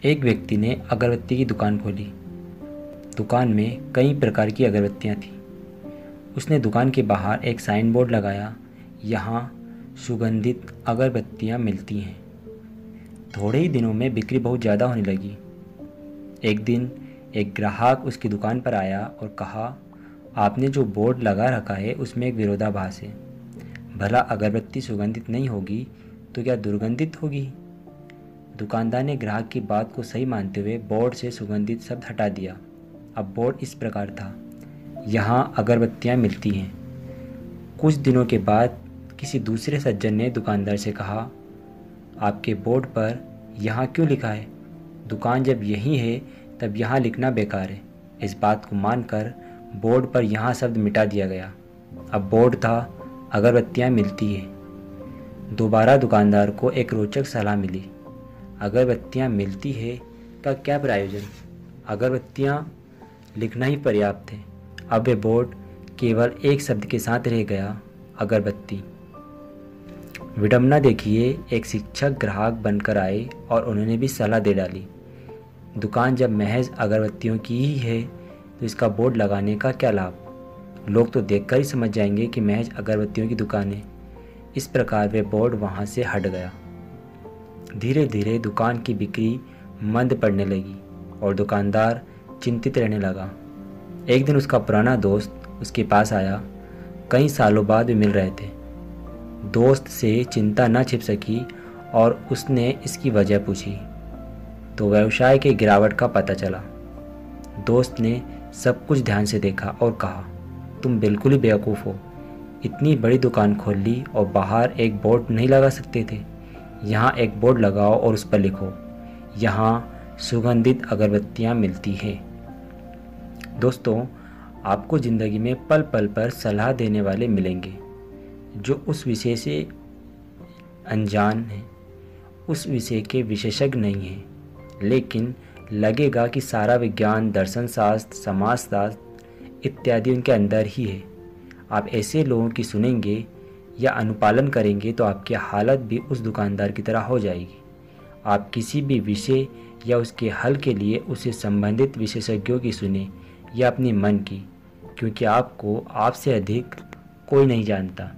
एक व्यक्ति ने अगरबत्ती की दुकान खोली। दुकान में कई प्रकार की अगरबत्तियां थीं। उसने दुकान के बाहर एक साइन बोर्ड लगाया, यहाँ सुगंधित अगरबत्तियां मिलती हैं। थोड़े ही दिनों में बिक्री बहुत ज़्यादा होने लगी। एक दिन एक ग्राहक उसकी दुकान पर आया और कहा, आपने जो बोर्ड लगा रखा है उसमें एक विरोधाभास है। भला अगरबत्ती सुगंधित नहीं होगी तो क्या दुर्गंधित होगी? दुकानदार ने ग्राहक की बात को सही मानते हुए बोर्ड से सुगंधित शब्द हटा दिया। अब बोर्ड इस प्रकार था, यहाँ अगरबत्तियाँ मिलती हैं। कुछ दिनों के बाद किसी दूसरे सज्जन ने दुकानदार से कहा, आपके बोर्ड पर यहाँ क्यों लिखा है? दुकान जब यहीं है तब यहाँ लिखना बेकार है। इस बात को मानकर बोर्ड पर यहाँ शब्द मिटा दिया गया। अब बोर्ड था, अगरबत्तियाँ मिलती हैं। दोबारा दुकानदार को एक रोचक सलाह मिली, अगरबत्तियाँ मिलती है का क्या प्रयोजन? अगरबत्तियाँ लिखना ही पर्याप्त है। अब वे बोर्ड केवल एक शब्द के साथ रह गया, अगरबत्ती। विडंबना देखिए, एक शिक्षक ग्राहक बनकर आए और उन्होंने भी सलाह दे डाली। दुकान जब महज अगरबत्तियों की ही है तो इसका बोर्ड लगाने का क्या लाभ? लोग तो देखकर ही समझ जाएंगे कि महज अगरबत्तियों की दुकान है। इस प्रकार वे बोर्ड वहाँ से हट गया। धीरे धीरे दुकान की बिक्री मंद पड़ने लगी और दुकानदार चिंतित रहने लगा। एक दिन उसका पुराना दोस्त उसके पास आया। कई सालों बाद वे मिल रहे थे। दोस्त से चिंता न छिप सकी और उसने इसकी वजह पूछी तो व्यवसाय के गिरावट का पता चला। दोस्त ने सब कुछ ध्यान से देखा और कहा, तुम बिल्कुल ही बेवकूफ़ हो। इतनी बड़ी दुकान खोल ली और बाहर एक बोर्ड नहीं लगा सकते थे? यहाँ एक बोर्ड लगाओ और उस पर लिखो, यहाँ सुगंधित अगरबत्तियाँ मिलती हैं। दोस्तों, आपको ज़िंदगी में पल पल पर सलाह देने वाले मिलेंगे जो उस विषय से अनजान हैं, उस विषय के विशेषज्ञ नहीं हैं, लेकिन लगेगा कि सारा विज्ञान, दर्शन शास्त्र, समाजशास्त्र इत्यादि उनके अंदर ही है। आप ऐसे लोगों की सुनेंगे या अनुपालन करेंगे तो आपकी हालत भी उस दुकानदार की तरह हो जाएगी। आप किसी भी विषय या उसके हल के लिए उसे संबंधित विशेषज्ञों की सुने या अपने मन की, क्योंकि आपको आपसे अधिक कोई नहीं जानता।